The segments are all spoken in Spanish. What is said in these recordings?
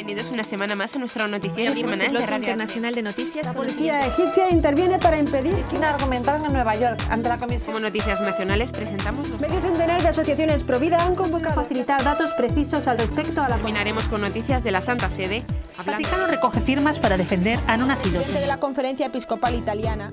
Bienvenidos una semana más a nuestro noticiero semanal de Radio Internacional de Noticias. La policía egipcia interviene para impedir que argumentaran en Nueva York ante la comisión. Como noticias nacionales presentamos Medio centenar de asociaciones pro vida han convocado a facilitar datos precisos al respecto a la... Terminaremos con noticias de la Santa Sede. Vaticano recoge firmas para defender a no nacidos. De la Conferencia Episcopal Italiana.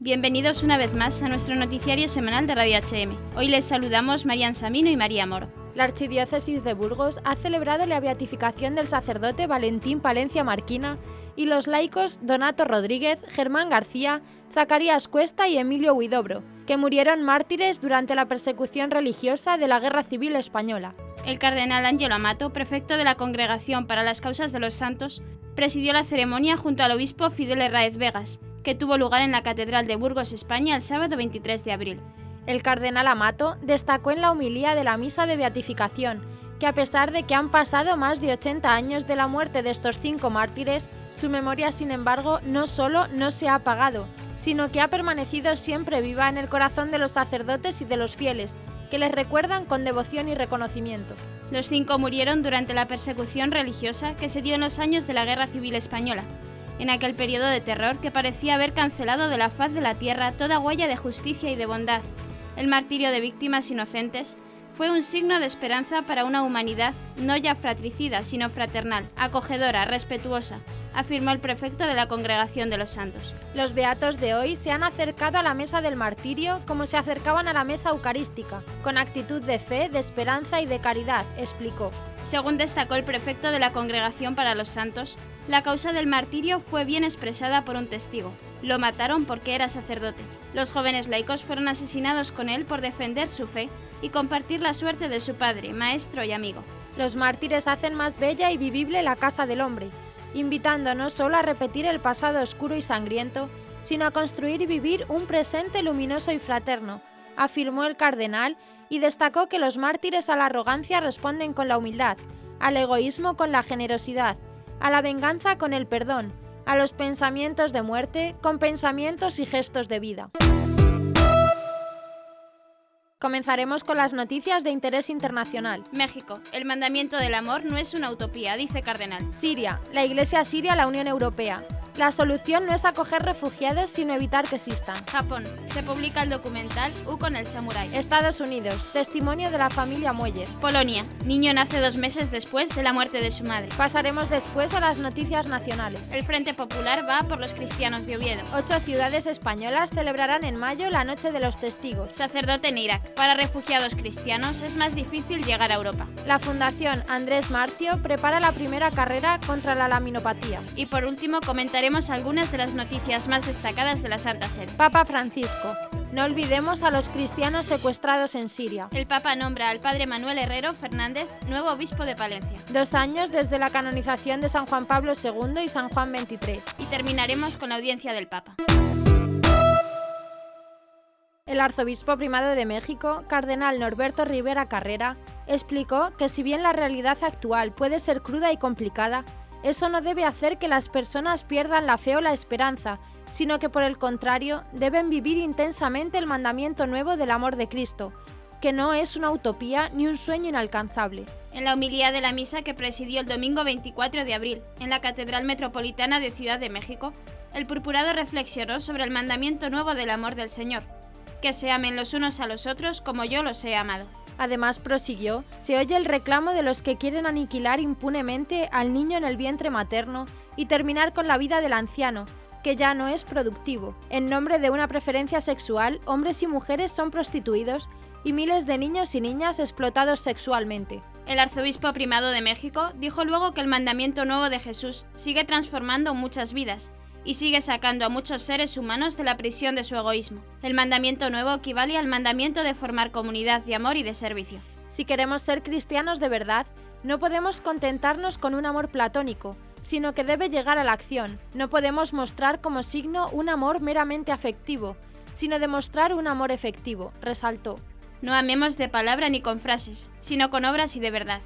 Bienvenidos una vez más a nuestro noticiario semanal de Radio HM. Hoy les saludamos Marian Samino y María Moro. La Archidiócesis de Burgos ha celebrado la beatificación del sacerdote Valentín Palencia Marquina y los laicos Donato Rodríguez, Germán García, Zacarías Cuesta y Emilio Huidobro, que murieron mártires durante la persecución religiosa de la Guerra Civil Española. El cardenal Ángelo Amato, prefecto de la Congregación para las Causas de los Santos, presidió la ceremonia junto al obispo Fidel Herráez Vegas, que tuvo lugar en la Catedral de Burgos, España, el sábado 23 de abril. El cardenal Amato destacó en la homilía de la misa de beatificación que a pesar de que han pasado más de 80 años de la muerte de estos 5 mártires, su memoria, sin embargo, no solo no se ha apagado, sino que ha permanecido siempre viva en el corazón de los sacerdotes y de los fieles, que les recuerdan con devoción y reconocimiento. Los 5 murieron durante la persecución religiosa que se dio en los años de la Guerra Civil Española, en aquel periodo de terror que parecía haber cancelado de la faz de la tierra toda huella de justicia y de bondad. El martirio de víctimas inocentes fue un signo de esperanza para una humanidad no ya fratricida, sino fraternal, acogedora, respetuosa, afirmó el prefecto de la Congregación de los Santos. Los beatos de hoy se han acercado a la mesa del martirio como se acercaban a la mesa eucarística, con actitud de fe, de esperanza y de caridad, explicó. Según destacó el prefecto de la Congregación para los Santos, la causa del martirio fue bien expresada por un testigo. Lo mataron porque era sacerdote. Los jóvenes laicos fueron asesinados con él por defender su fe y compartir la suerte de su padre, maestro y amigo. Los mártires hacen más bella y vivible la casa del hombre, invitando no solo a repetir el pasado oscuro y sangriento, sino a construir y vivir un presente luminoso y fraterno, afirmó el cardenal y destacó que los mártires a la arrogancia responden con la humildad, al egoísmo con la generosidad, a la venganza con el perdón, a los pensamientos de muerte con pensamientos y gestos de vida. Comenzaremos con las noticias de interés internacional. México. El mandamiento del amor no es una utopía, dice cardenal. Siria. La Iglesia siria a la Unión Europea. La solución no es acoger refugiados, sino evitar que existan. Japón. Se publica el documental U con el samurái. Estados Unidos. Testimonio de la familia Mueller. Polonia. Niño nace 2 meses después de la muerte de su madre. Pasaremos después a las noticias nacionales. El Frente Popular va por los cristianos de Oviedo. 8 ciudades españolas celebrarán en mayo la Noche de los Testigos. Sacerdote en Irak. Para refugiados cristianos es más difícil llegar a Europa. La Fundación Andrés Marcio prepara la primera carrera contra la laminopatía. Y por último comentaremos algunas de las noticias más destacadas de la Santa Sede. Papa Francisco. No olvidemos a los cristianos secuestrados en Siria. El Papa nombra al padre Manuel Herrero Fernández nuevo obispo de Palencia. 2 años desde la canonización de San Juan Pablo II y San Juan XXIII. Y terminaremos con la audiencia del Papa. El arzobispo primado de México, cardenal Norberto Rivera Carrera, explicó que si bien la realidad actual puede ser cruda y complicada, eso no debe hacer que las personas pierdan la fe o la esperanza, sino que por el contrario deben vivir intensamente el mandamiento nuevo del amor de Cristo, que no es una utopía ni un sueño inalcanzable. En la homilía de la misa que presidió el domingo 24 de abril en la Catedral Metropolitana de Ciudad de México, el purpurado reflexionó sobre el mandamiento nuevo del amor del Señor, que se amen los unos a los otros como yo los he amado. Además, prosiguió, se oye el reclamo de los que quieren aniquilar impunemente al niño en el vientre materno y terminar con la vida del anciano, que ya no es productivo. En nombre de una preferencia sexual, hombres y mujeres son prostituidos y miles de niños y niñas explotados sexualmente. El arzobispo primado de México dijo luego que el mandamiento nuevo de Jesús sigue transformando muchas vidas y sigue sacando a muchos seres humanos de la prisión de su egoísmo. El mandamiento nuevo equivale al mandamiento de formar comunidad de amor y de servicio. Si queremos ser cristianos de verdad, no podemos contentarnos con un amor platónico, sino que debe llegar a la acción. No podemos mostrar como signo un amor meramente afectivo, sino demostrar un amor efectivo, resaltó. No amemos de palabra ni con frases, sino con obras y de verdad.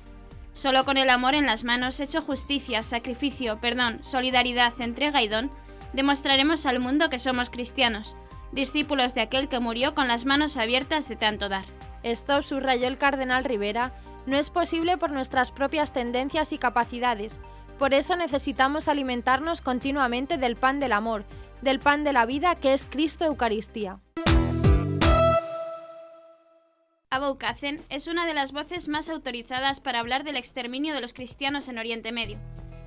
Solo con el amor en las manos, hecho justicia, sacrificio, perdón, solidaridad, entrega y don, demostraremos al mundo que somos cristianos, discípulos de aquel que murió con las manos abiertas de tanto dar. Esto subrayó el cardenal Rivera No es posible por nuestras propias tendencias y capacidades. Por eso necesitamos alimentarnos continuamente del pan del amor, del pan de la vida que es Cristo Eucaristía. Abou Kacem es una de las voces más autorizadas para hablar del exterminio de los cristianos en Oriente Medio.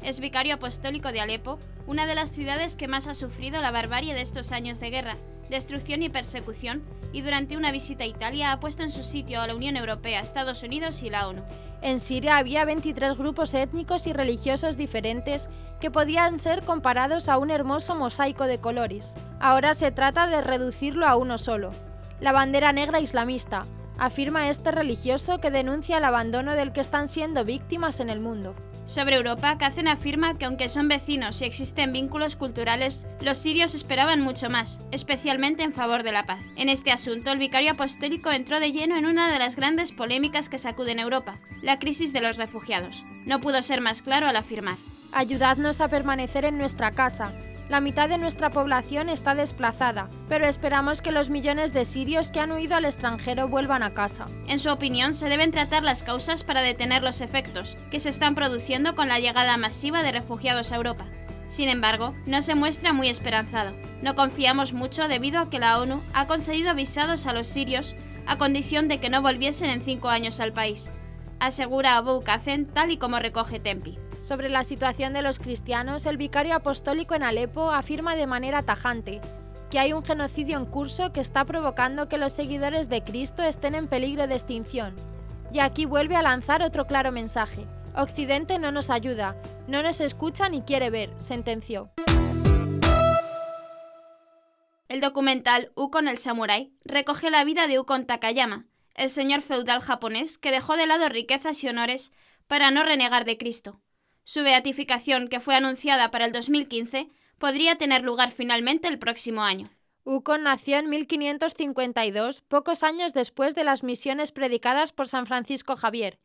Es vicario apostólico de Alepo, una de las ciudades que más ha sufrido la barbarie de estos años de guerra, destrucción y persecución, y durante una visita a Italia ha puesto en su sitio a la Unión Europea, Estados Unidos y la ONU. En Siria había 23 grupos étnicos y religiosos diferentes que podían ser comparados a un hermoso mosaico de colores. Ahora se trata de reducirlo a uno solo, la bandera negra islamista, afirma este religioso que denuncia el abandono del que están siendo víctimas en el mundo. Sobre Europa, Kacem afirma que aunque son vecinos y existen vínculos culturales, los sirios esperaban mucho más, especialmente en favor de la paz. En este asunto, el vicario apostólico entró de lleno en una de las grandes polémicas que sacuden Europa, la crisis de los refugiados. No pudo ser más claro al afirmar: ayudadnos a permanecer en nuestra casa. La mitad de nuestra población está desplazada, pero esperamos que los millones de sirios que han huido al extranjero vuelvan a casa. En su opinión, se deben tratar las causas para detener los efectos que se están produciendo con la llegada masiva de refugiados a Europa. Sin embargo, no se muestra muy esperanzado. No confiamos mucho debido a que la ONU ha concedido visados a los sirios a condición de que no volviesen en 5 años al país, asegura Abou Kacem, tal y como recoge Tempi. Sobre la situación de los cristianos, el vicario apostólico en Alepo afirma de manera tajante que hay un genocidio en curso que está provocando que los seguidores de Cristo estén en peligro de extinción. Y aquí vuelve a lanzar otro claro mensaje: Occidente no nos ayuda, no nos escucha ni quiere ver, sentenció. El documental Ukon el Samurái recoge la vida de Ukon Takayama, el señor feudal japonés que dejó de lado riquezas y honores para no renegar de Cristo. Su beatificación, que fue anunciada para el 2015, podría tener lugar finalmente el próximo año. Ukon nació en 1552, pocos años después de las misiones predicadas por San Francisco Javier.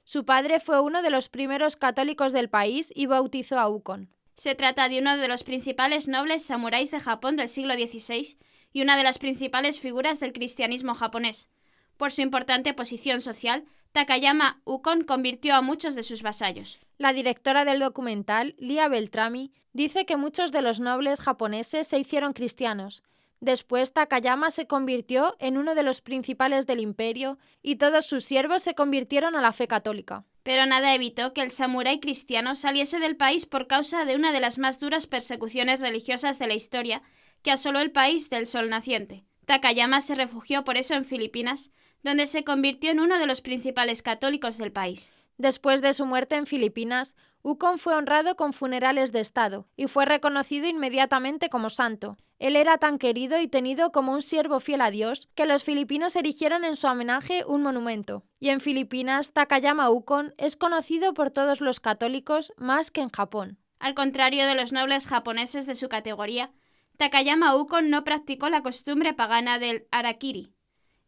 Su padre fue uno de los primeros católicos del país y bautizó a Ukon. Se trata de uno de los principales nobles samuráis de Japón del siglo XVI y una de las principales figuras del cristianismo japonés. Por su importante posición social, Takayama Ukon convirtió a muchos de sus vasallos. La directora del documental, Lia Beltrami, dice que muchos de los nobles japoneses se hicieron cristianos. Después, Takayama se convirtió en uno de los principales del imperio y todos sus siervos se convirtieron a la fe católica. Pero nada evitó que el samurái cristiano saliese del país por causa de una de las más duras persecuciones religiosas de la historia que asoló el país del sol naciente. Takayama se refugió por eso en Filipinas, donde se convirtió en uno de los principales católicos del país. Después de su muerte en Filipinas, Ukon fue honrado con funerales de Estado y fue reconocido inmediatamente como santo. Él era tan querido y tenido como un siervo fiel a Dios que los filipinos erigieron en su homenaje un monumento. Y en Filipinas, Takayama Ukon es conocido por todos los católicos más que en Japón. Al contrario de los nobles japoneses de su categoría, Takayama Ukon no practicó la costumbre pagana del harakiri.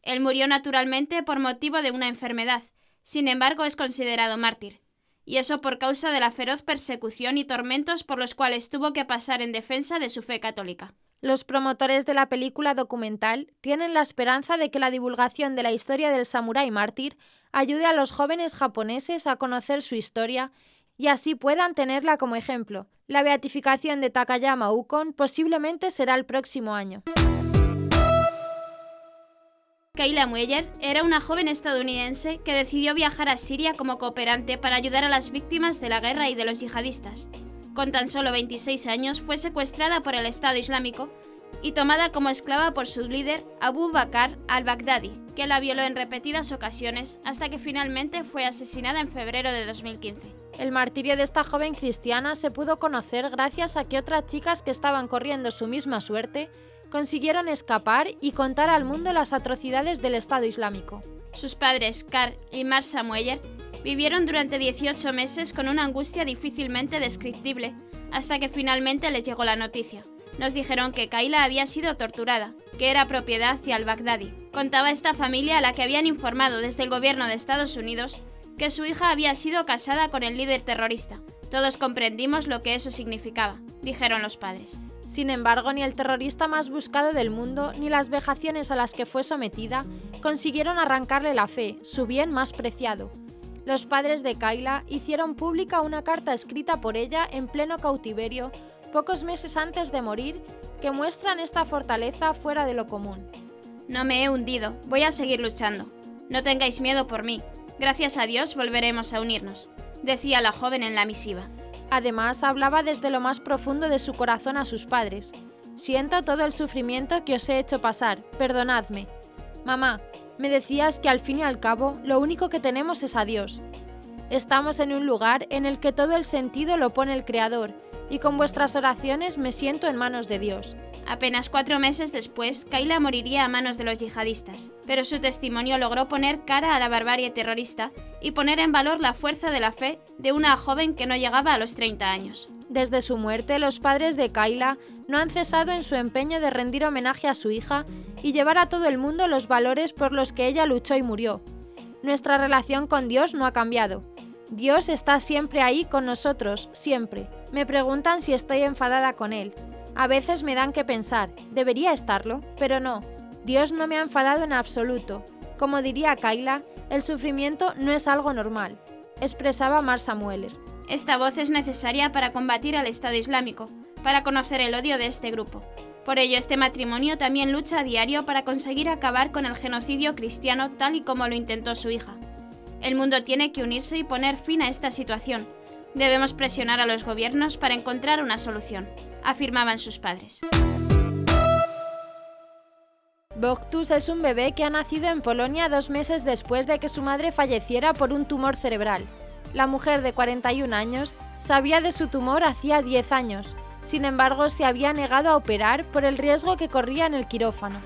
Él murió naturalmente por motivo de una enfermedad, sin embargo es considerado mártir, y eso por causa de la feroz persecución y tormentos por los cuales tuvo que pasar en defensa de su fe católica. Los promotores de la película documental tienen la esperanza de que la divulgación de la historia del samurái mártir ayude a los jóvenes japoneses a conocer su historia y así puedan tenerla como ejemplo. La beatificación de Takayama Ukon posiblemente será el próximo año. Kayla Mueller era una joven estadounidense que decidió viajar a Siria como cooperante para ayudar a las víctimas de la guerra y de los yihadistas. Con tan solo 26 años fue secuestrada por el Estado Islámico y tomada como esclava por su líder Abu Bakr al-Baghdadi, que la violó en repetidas ocasiones hasta que finalmente fue asesinada en febrero de 2015. El martirio de esta joven cristiana se pudo conocer gracias a que otras chicas que estaban corriendo su misma suerte consiguieron escapar y contar al mundo las atrocidades del Estado Islámico. Sus padres, Karl y Marsa Mueller, vivieron durante 18 meses con una angustia difícilmente descriptible, hasta que finalmente les llegó la noticia. Nos dijeron que Kayla había sido torturada, que era propiedad de al-Baghdadi. Contaba esta familia a la que habían informado desde el gobierno de Estados Unidos que su hija había sido casada con el líder terrorista. Todos comprendimos lo que eso significaba, dijeron los padres. Sin embargo, ni el terrorista más buscado del mundo, ni las vejaciones a las que fue sometida, consiguieron arrancarle la fe, su bien más preciado. Los padres de Kayla hicieron pública una carta escrita por ella en pleno cautiverio, pocos meses antes de morir, que muestran esta fortaleza fuera de lo común. No me he hundido, voy a seguir luchando. No tengáis miedo por mí. Gracias a Dios volveremos a unirnos, decía la joven en la misiva. Además, hablaba desde lo más profundo de su corazón a sus padres. Siento todo el sufrimiento que os he hecho pasar, perdonadme. Mamá, me decías que al fin y al cabo lo único que tenemos es a Dios. Estamos en un lugar en el que todo el sentido lo pone el Creador, y con vuestras oraciones me siento en manos de Dios. Apenas 4 meses después, Kayla moriría a manos de los yihadistas, pero su testimonio logró poner cara a la barbarie terrorista y poner en valor la fuerza de la fe de una joven que no llegaba a los 30 años. Desde su muerte, los padres de Kayla no han cesado en su empeño de rendir homenaje a su hija y llevar a todo el mundo los valores por los que ella luchó y murió. Nuestra relación con Dios no ha cambiado. Dios está siempre ahí con nosotros, siempre. Me preguntan si estoy enfadada con Él. A veces me dan que pensar, ¿debería estarlo? Pero no, Dios no me ha enfadado en absoluto. Como diría Kayla, el sufrimiento no es algo normal, expresaba Marsa Mueller. Esta voz es necesaria para combatir al Estado Islámico, para conocer el odio de este grupo. Por ello, este matrimonio también lucha a diario para conseguir acabar con el genocidio cristiano tal y como lo intentó su hija. El mundo tiene que unirse y poner fin a esta situación. Debemos presionar a los gobiernos para encontrar una solución, afirmaban sus padres. Bogtus es un bebé que ha nacido en Polonia 2 meses después de que su madre falleciera por un tumor cerebral. La mujer de 41 años sabía de su tumor hacía 10 años, sin embargo se había negado a operar por el riesgo que corría en el quirófano.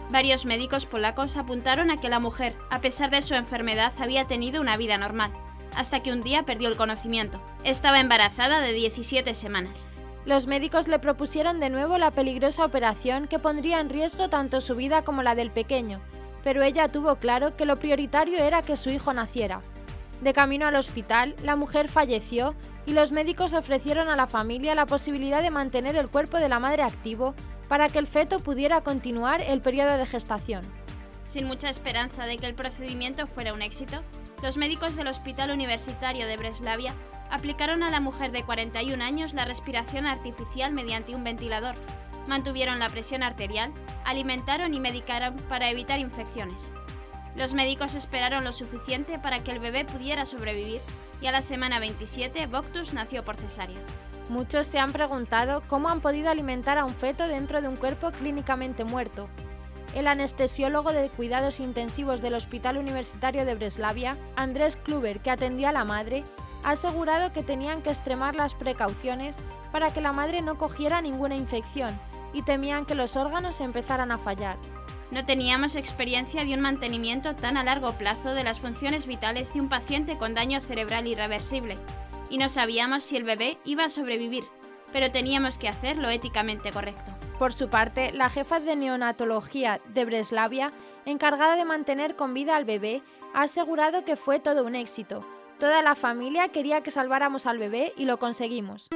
Varios médicos polacos apuntaron a que la mujer, a pesar de su enfermedad, había tenido una vida normal, hasta que un día perdió el conocimiento. Estaba embarazada de 17 semanas. Los médicos le propusieron de nuevo la peligrosa operación que pondría en riesgo tanto su vida como la del pequeño, pero ella tuvo claro que lo prioritario era que su hijo naciera. De camino al hospital, la mujer falleció y los médicos ofrecieron a la familia la posibilidad de mantener el cuerpo de la madre activo para que el feto pudiera continuar el periodo de gestación. Sin mucha esperanza de que el procedimiento fuera un éxito, los médicos del Hospital Universitario de Breslavia aplicaron a la mujer de 41 años la respiración artificial mediante un ventilador, mantuvieron la presión arterial, alimentaron y medicaron para evitar infecciones. Los médicos esperaron lo suficiente para que el bebé pudiera sobrevivir y a la semana 27 Bogtus nació por cesárea. Muchos se han preguntado cómo han podido alimentar a un feto dentro de un cuerpo clínicamente muerto. El anestesiólogo de cuidados intensivos del Hospital Universitario de Breslavia, Andrés Kluber, que atendía a la madre, ha asegurado que tenían que extremar las precauciones para que la madre no cogiera ninguna infección y temían que los órganos empezaran a fallar. No teníamos experiencia de un mantenimiento tan a largo plazo de las funciones vitales de un paciente con daño cerebral irreversible, y no sabíamos si el bebé iba a sobrevivir, pero teníamos que hacer lo éticamente correcto. Por su parte, la jefa de neonatología de Breslavia, encargada de mantener con vida al bebé, ha asegurado que fue todo un éxito. Toda la familia quería que salváramos al bebé y lo conseguimos.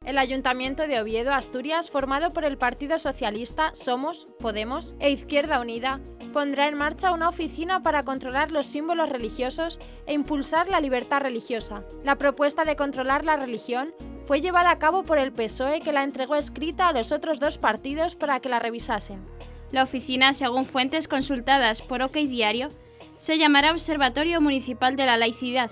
El Ayuntamiento de Oviedo, Asturias, formado por el Partido Socialista, Somos, Podemos e Izquierda Unida, pondrá en marcha una oficina para controlar los símbolos religiosos e impulsar la libertad religiosa. La propuesta de controlar la religión fue llevada a cabo por el PSOE, que la entregó escrita a los otros 2 partidos para que la revisasen. La oficina, según fuentes consultadas por OK Diario, se llamará Observatorio Municipal de la Laicidad,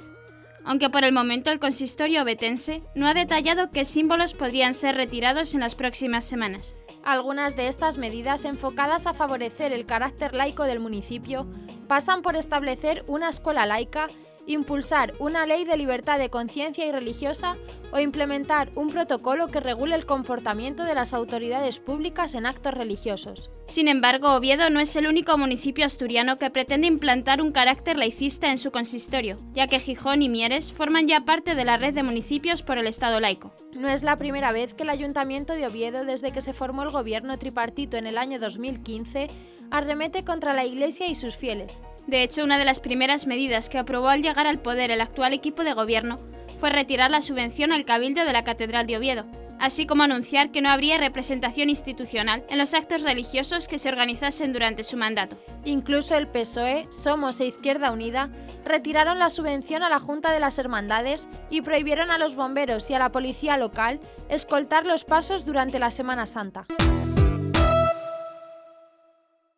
aunque por el momento el consistorio ovetense no ha detallado qué símbolos podrían ser retirados en las próximas semanas. Algunas de estas medidas enfocadas a favorecer el carácter laico del municipio pasan por establecer una escuela laica, impulsar una ley de libertad de conciencia y religiosa o implementar un protocolo que regule el comportamiento de las autoridades públicas en actos religiosos. Sin embargo, Oviedo no es el único municipio asturiano que pretende implantar un carácter laicista en su consistorio, ya que Gijón y Mieres forman ya parte de la red de municipios por el Estado laico. No es la primera vez que el Ayuntamiento de Oviedo, desde que se formó el gobierno tripartito en el año 2015, arremete contra la Iglesia y sus fieles. De hecho, una de las primeras medidas que aprobó al llegar al poder el actual equipo de gobierno fue retirar la subvención al Cabildo de la Catedral de Oviedo, así como anunciar que no habría representación institucional en los actos religiosos que se organizasen durante su mandato. Incluso el PSOE, Somos e Izquierda Unida retiraron la subvención a la Junta de las Hermandades y prohibieron a los bomberos y a la policía local escoltar los pasos durante la Semana Santa.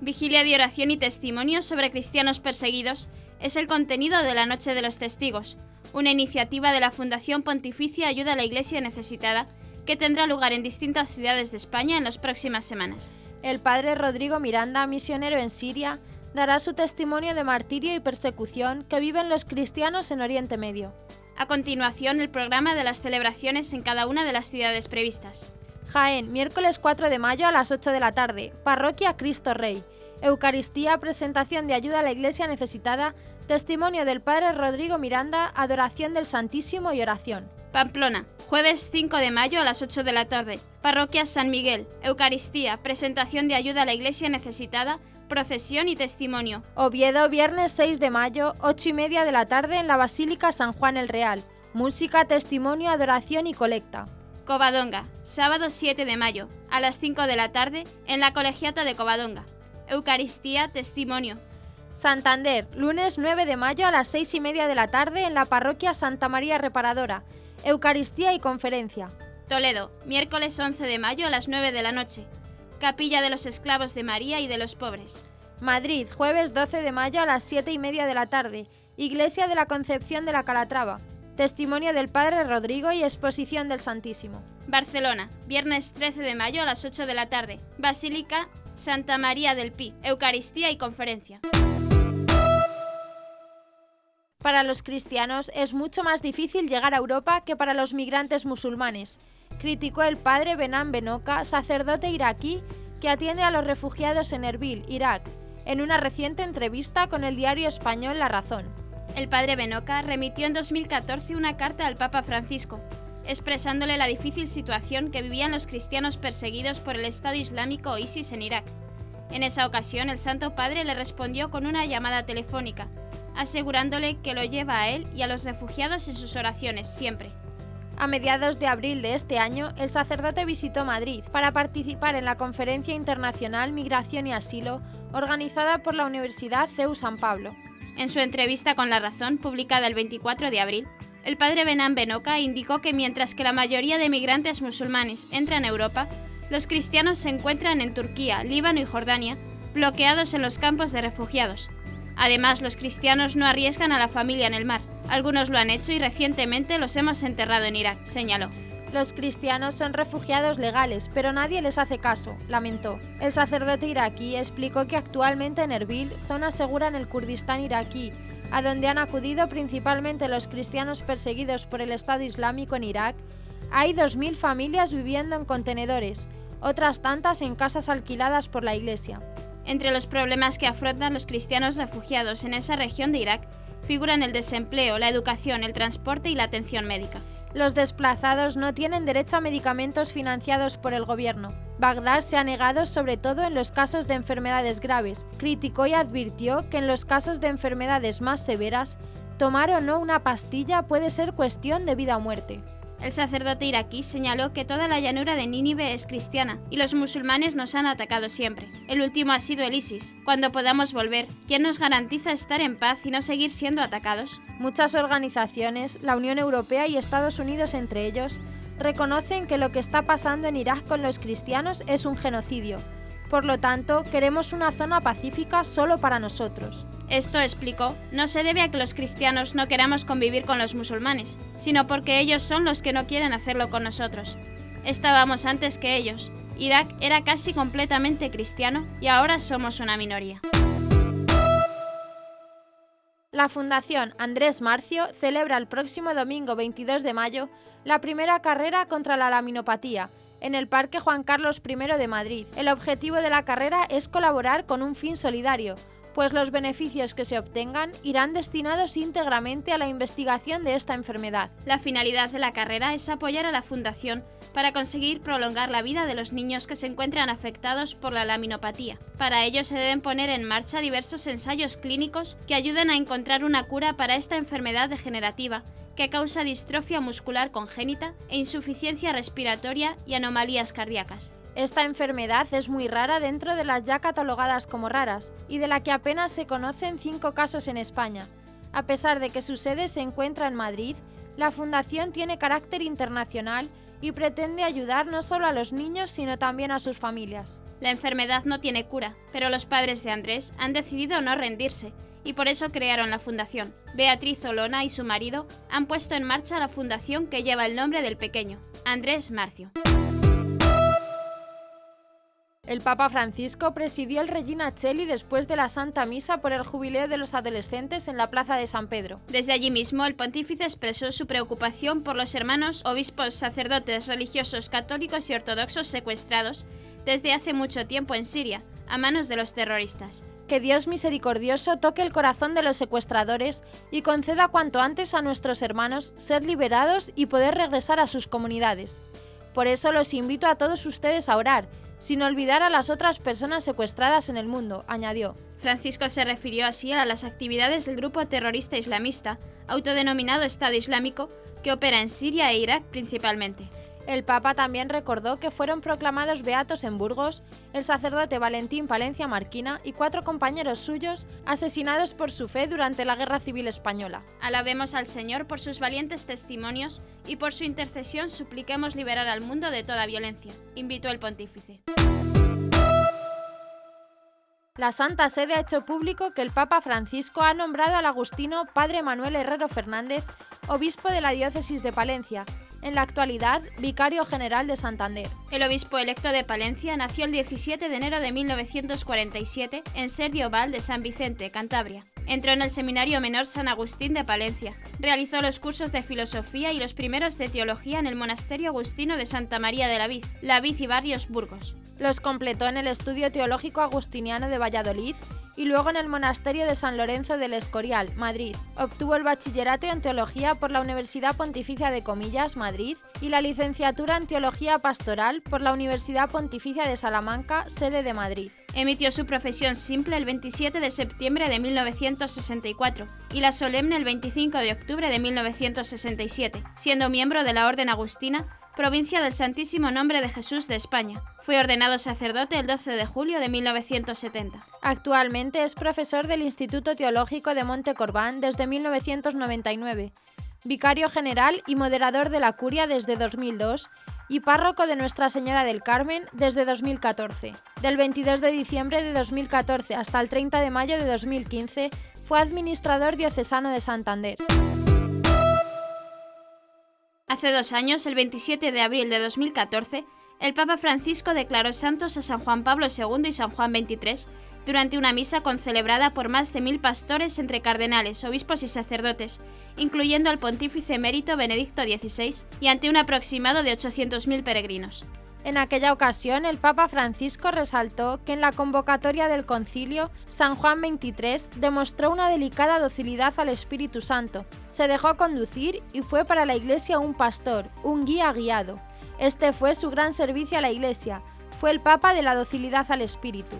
Vigilia de oración y testimonio sobre cristianos perseguidos es el contenido de la Noche de los Testigos, una iniciativa de la Fundación Pontificia Ayuda a la Iglesia Necesitada que tendrá lugar en distintas ciudades de España en las próximas semanas. El padre Rodrigo Miranda, misionero en Siria, dará su testimonio de martirio y persecución que viven los cristianos en Oriente Medio. A continuación, el programa de las celebraciones en cada una de las ciudades previstas. Jaén, miércoles 4 de mayo a las 8 de la tarde, Parroquia Cristo Rey. Eucaristía, presentación de ayuda a la Iglesia necesitada, testimonio del Padre Rodrigo Miranda, adoración del Santísimo y oración. Pamplona, jueves 5 de mayo a las 8 de la tarde, Parroquia San Miguel, Eucaristía, presentación de ayuda a la Iglesia necesitada, procesión y testimonio. Oviedo, viernes 6 de mayo, 8:30 de la tarde en la Basílica San Juan el Real, música, testimonio, adoración y colecta. Covadonga, sábado 7 de mayo, a las 5 de la tarde, en la Colegiata de Covadonga. Eucaristía, testimonio. Santander, lunes 9 de mayo a las 6:30 de la tarde en la Parroquia Santa María Reparadora. Eucaristía y conferencia. Toledo, miércoles 11 de mayo a las 9 de la noche. Capilla de los Esclavos de María y de los Pobres. Madrid, jueves 12 de mayo a las 7:30 de la tarde. Iglesia de la Concepción de la Calatrava. Testimonio del Padre Rodrigo y exposición del Santísimo. Barcelona, viernes 13 de mayo a las 8 de la tarde. Basílica Santa María del Pi, Eucaristía y conferencia. Para los cristianos es mucho más difícil llegar a Europa que para los migrantes musulmanes, criticó el padre Benan Benoka, sacerdote iraquí que atiende a los refugiados en Erbil, Irak, en una reciente entrevista con el diario español La Razón. El padre Benoka remitió en 2014 una carta al Papa Francisco, expresándole la difícil situación que vivían los cristianos perseguidos por el Estado Islámico o ISIS en Irak. En esa ocasión, el Santo Padre le respondió con una llamada telefónica, asegurándole que lo lleva a él y a los refugiados en sus oraciones siempre. A mediados de abril de este año, el sacerdote visitó Madrid para participar en la Conferencia Internacional Migración y Asilo, organizada por la Universidad CEU San Pablo. En su entrevista con La Razón, publicada el 24 de abril, el padre Benan Benoka indicó que mientras que la mayoría de migrantes musulmanes entran a Europa, los cristianos se encuentran en Turquía, Líbano y Jordania, bloqueados en los campos de refugiados. Además, los cristianos no arriesgan a la familia en el mar. Algunos lo han hecho y recientemente los hemos enterrado en Irak, señaló. Los cristianos son refugiados legales, pero nadie les hace caso, lamentó. El sacerdote iraquí explicó que actualmente en Erbil, zona segura en el Kurdistán iraquí, a donde han acudido principalmente los cristianos perseguidos por el Estado Islámico en Irak, hay 2.000 familias viviendo en contenedores, otras tantas en casas alquiladas por la Iglesia. Entre los problemas que afrontan los cristianos refugiados en esa región de Irak figuran el desempleo, la educación, el transporte y la atención médica. Los desplazados no tienen derecho a medicamentos financiados por el gobierno. Bagdad se ha negado sobre todo en los casos de enfermedades graves. Criticó y advirtió que en los casos de enfermedades más severas, tomar o no una pastilla puede ser cuestión de vida o muerte. El sacerdote iraquí señaló que toda la llanura de Nínive es cristiana y los musulmanes nos han atacado siempre. El último ha sido el ISIS. Cuando podamos volver, ¿quién nos garantiza estar en paz y no seguir siendo atacados? Muchas organizaciones, la Unión Europea y Estados Unidos entre ellos, reconocen que lo que está pasando en Irak con los cristianos es un genocidio. Por lo tanto, queremos una zona pacífica solo para nosotros. Esto, explicó, no se debe a que los cristianos no queramos convivir con los musulmanes, sino porque ellos son los que no quieren hacerlo con nosotros. Estábamos antes que ellos. Irak era casi completamente cristiano y ahora somos una minoría. La Fundación Andrés Marcio celebra el próximo domingo 22 de mayo la primera carrera contra la laminopatía, en el Parque Juan Carlos I de Madrid. El objetivo de la carrera es colaborar con un fin solidario, pues los beneficios que se obtengan irán destinados íntegramente a la investigación de esta enfermedad. La finalidad de la carrera es apoyar a la Fundación para conseguir prolongar la vida de los niños que se encuentran afectados por la laminopatía. Para ello se deben poner en marcha diversos ensayos clínicos que ayuden a encontrar una cura para esta enfermedad degenerativa, que causa distrofia muscular congénita e insuficiencia respiratoria y anomalías cardíacas. Esta enfermedad es muy rara dentro de las ya catalogadas como raras y de la que apenas se conocen 5 casos en España. A pesar de que su sede se encuentra en Madrid, la Fundación tiene carácter internacional y pretende ayudar no solo a los niños sino también a sus familias. La enfermedad no tiene cura, pero los padres de Andrés han decidido no rendirse y por eso crearon la fundación. Beatriz Olona y su marido han puesto en marcha la fundación que lleva el nombre del pequeño, Andrés Marcio. El Papa Francisco presidió el Regina Coeli después de la Santa Misa por el jubileo de los adolescentes en la Plaza de San Pedro. Desde allí mismo, el pontífice expresó su preocupación por los hermanos obispos, sacerdotes, religiosos, católicos y ortodoxos secuestrados desde hace mucho tiempo en Siria, a manos de los terroristas. Que Dios misericordioso toque el corazón de los secuestradores y conceda cuanto antes a nuestros hermanos ser liberados y poder regresar a sus comunidades. Por eso los invito a todos ustedes a orar, sin olvidar a las otras personas secuestradas en el mundo, añadió. Francisco se refirió así a las actividades del grupo terrorista islamista, autodenominado Estado Islámico, que opera en Siria e Irak principalmente. El Papa también recordó que fueron proclamados beatos en Burgos el sacerdote Valentín Palencia Marquina y 4 compañeros suyos asesinados por su fe durante la Guerra Civil Española. Alabemos al Señor por sus valientes testimonios y por su intercesión supliquemos liberar al mundo de toda violencia, invitó el pontífice. La Santa Sede ha hecho público que el Papa Francisco ha nombrado al agustino Padre Manuel Herrero Fernández, obispo de la diócesis de Palencia, en la actualidad vicario general de Santander. El obispo electo de Palencia nació el 17 de enero de 1947 en Serrio Val de San Vicente, Cantabria. Entró en el Seminario Menor San Agustín de Palencia. Realizó los cursos de filosofía y los primeros de teología en el monasterio agustino de Santa María de la Vid y Barrios, Burgos. Los completó en el Estudio Teológico Agustiniano de Valladolid y luego en el Monasterio de San Lorenzo del Escorial, Madrid. Obtuvo el bachillerato en Teología por la Universidad Pontificia de Comillas, Madrid, y la licenciatura en Teología Pastoral por la Universidad Pontificia de Salamanca, sede de Madrid. Emitió su profesión simple el 27 de septiembre de 1964 y la solemne el 25 de octubre de 1967, siendo miembro de la Orden Agustina, provincia del Santísimo Nombre de Jesús de España. Fue ordenado sacerdote el 12 de julio de 1970. Actualmente es profesor del Instituto Teológico de Monte Corbán desde 1999, vicario general y moderador de la Curia desde 2002 y párroco de Nuestra Señora del Carmen desde 2014. Del 22 de diciembre de 2014 hasta el 30 de mayo de 2015 fue administrador diocesano de Santander. Hace 2 años, el 27 de abril de 2014, el Papa Francisco declaró santos a San Juan Pablo II y San Juan XXIII durante una misa concelebrada por más de 1000 pastores entre cardenales, obispos y sacerdotes, incluyendo al pontífice emérito Benedicto XVI, y ante un aproximado de 800.000 peregrinos. En aquella ocasión, el Papa Francisco resaltó que en la convocatoria del concilio, San Juan XXIII demostró una delicada docilidad al Espíritu Santo, se dejó conducir y fue para la Iglesia un pastor, un guía guiado. Este fue su gran servicio a la Iglesia, fue el Papa de la docilidad al Espíritu.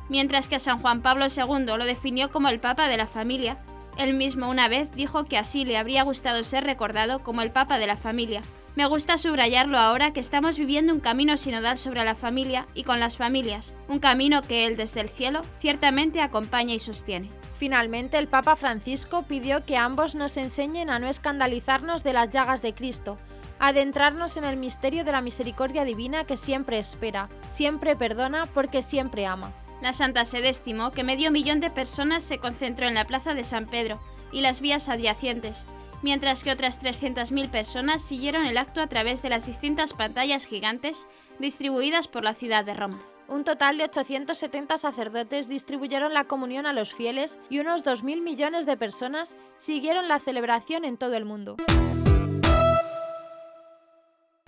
Mientras que a San Juan Pablo II lo definió como el Papa de la familia, él mismo una vez dijo que así le habría gustado ser recordado como el Papa de la familia. Me gusta subrayarlo ahora que estamos viviendo un camino sinodal sobre la familia y con las familias, un camino que él desde el cielo ciertamente acompaña y sostiene. Finalmente, el Papa Francisco pidió que ambos nos enseñen a no escandalizarnos de las llagas de Cristo, a adentrarnos en el misterio de la misericordia divina que siempre espera, siempre perdona porque siempre ama. La Santa Sede estimó que 500.000 de personas se concentró en la Plaza de San Pedro y las vías adyacentes, mientras que otras 300.000 personas siguieron el acto a través de las distintas pantallas gigantes distribuidas por la ciudad de Roma. Un total de 870 sacerdotes distribuyeron la comunión a los fieles y unos 2.000 millones de personas siguieron la celebración en todo el mundo.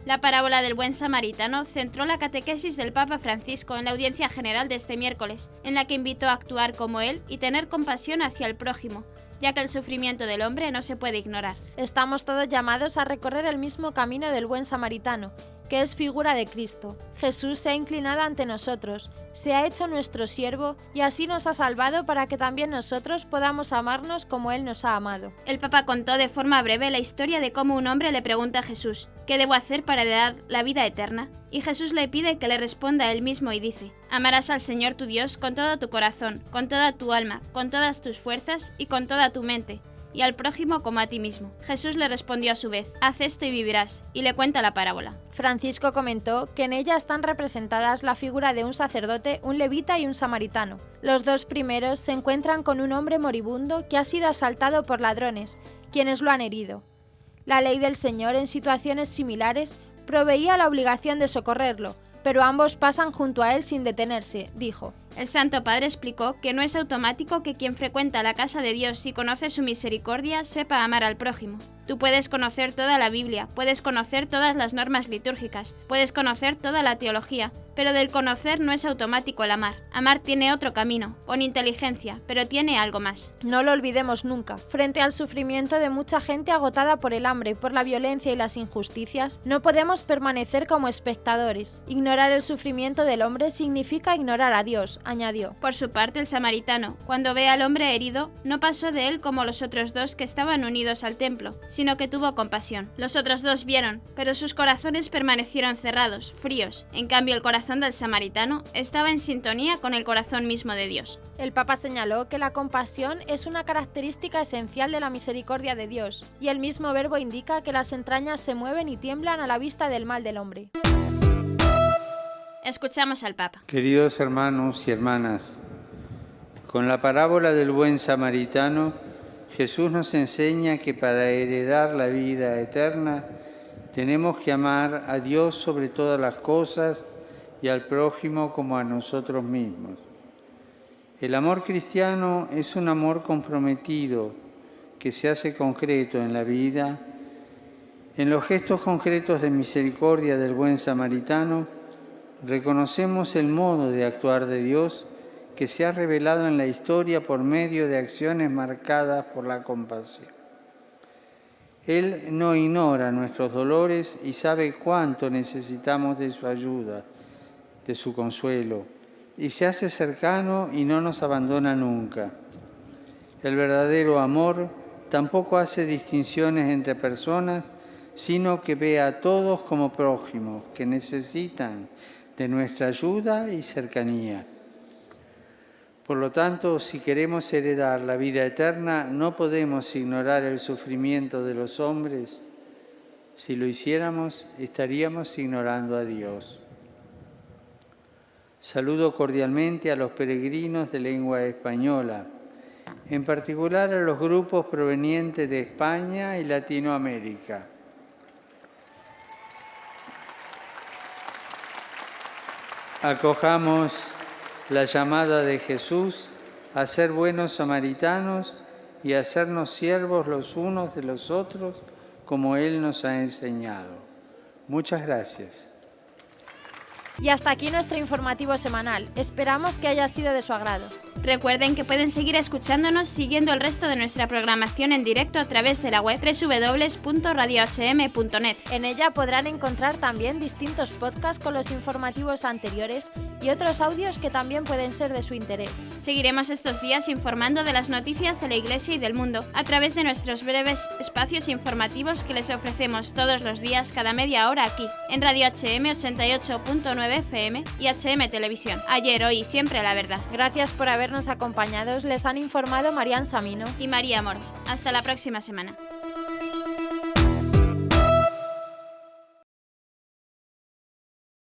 La parábola del buen samaritano centró la catequesis del Papa Francisco en la audiencia general de este miércoles, en la que invitó a actuar como él y tener compasión hacia el prójimo, ya que el sufrimiento del hombre no se puede ignorar. Estamos todos llamados a recorrer el mismo camino del buen samaritano, que es figura de Cristo. Jesús se ha inclinado ante nosotros, se ha hecho nuestro siervo y así nos ha salvado para que también nosotros podamos amarnos como Él nos ha amado. El Papa contó de forma breve la historia de cómo un hombre le pregunta a Jesús: ¿qué debo hacer para heredar la vida eterna? Y Jesús le pide que le responda él mismo y dice: amarás al Señor tu Dios con todo tu corazón, con toda tu alma, con todas tus fuerzas y con toda tu mente, y al prójimo como a ti mismo. Jesús le respondió a su vez: haz esto y vivirás, y le cuenta la parábola. Francisco comentó que en ella están representadas la figura de un sacerdote, un levita y un samaritano. Los dos primeros se encuentran con un hombre moribundo que ha sido asaltado por ladrones, quienes lo han herido. La ley del Señor en situaciones similares proveía la obligación de socorrerlo, pero ambos pasan junto a él sin detenerse, dijo. El Santo Padre explicó que no es automático que quien frecuenta la casa de Dios y conoce su misericordia sepa amar al prójimo. Tú puedes conocer toda la Biblia, puedes conocer todas las normas litúrgicas, puedes conocer toda la teología, pero del conocer no es automático el amar. Amar tiene otro camino, con inteligencia, pero tiene algo más. No lo olvidemos nunca. Frente al sufrimiento de mucha gente agotada por el hambre, por la violencia y las injusticias, no podemos permanecer como espectadores. Ignorar el sufrimiento del hombre significa ignorar a Dios, añadió. Por su parte, el samaritano, cuando ve al hombre herido, no pasó de él como los otros dos que estaban unidos al templo, sino que tuvo compasión. Los otros dos vieron, pero sus corazones permanecieron cerrados, fríos. En cambio, el corazón del samaritano estaba en sintonía con el corazón mismo de Dios. El Papa señaló que la compasión es una característica esencial de la misericordia de Dios, y el mismo verbo indica que las entrañas se mueven y tiemblan a la vista del mal del hombre. Escuchamos al Papa. Queridos hermanos y hermanas, con la parábola del buen samaritano, Jesús nos enseña que para heredar la vida eterna tenemos que amar a Dios sobre todas las cosas y al prójimo como a nosotros mismos. El amor cristiano es un amor comprometido que se hace concreto en la vida, en los gestos concretos de misericordia del buen samaritano. Reconocemos el modo de actuar de Dios que se ha revelado en la historia por medio de acciones marcadas por la compasión. Él no ignora nuestros dolores y sabe cuánto necesitamos de su ayuda, de su consuelo, y se hace cercano y no nos abandona nunca. El verdadero amor tampoco hace distinciones entre personas, sino que ve a todos como prójimos que necesitan de nuestra ayuda y cercanía. Por lo tanto, si queremos heredar la vida eterna, no podemos ignorar el sufrimiento de los hombres. Si lo hiciéramos, estaríamos ignorando a Dios. Saludo cordialmente a los peregrinos de lengua española, en particular a los grupos provenientes de España y Latinoamérica. Acojamos la llamada de Jesús a ser buenos samaritanos y a hacernos siervos los unos de los otros, como Él nos ha enseñado. Muchas gracias. Y hasta aquí nuestro informativo semanal. Esperamos que haya sido de su agrado. Recuerden que pueden seguir escuchándonos siguiendo el resto de nuestra programación en directo a través de la web www.radiohm.net. En ella podrán encontrar también distintos podcasts con los informativos anteriores y otros audios que también pueden ser de su interés. Seguiremos estos días informando de las noticias de la Iglesia y del mundo a través de nuestros breves espacios informativos que les ofrecemos todos los días cada media hora aquí, en Radio HM 88.9 FM y HM Televisión. Ayer, hoy y siempre la verdad. Gracias por habernos acompañado. Les han informado Marian Samino y María Moro. Hasta la próxima semana.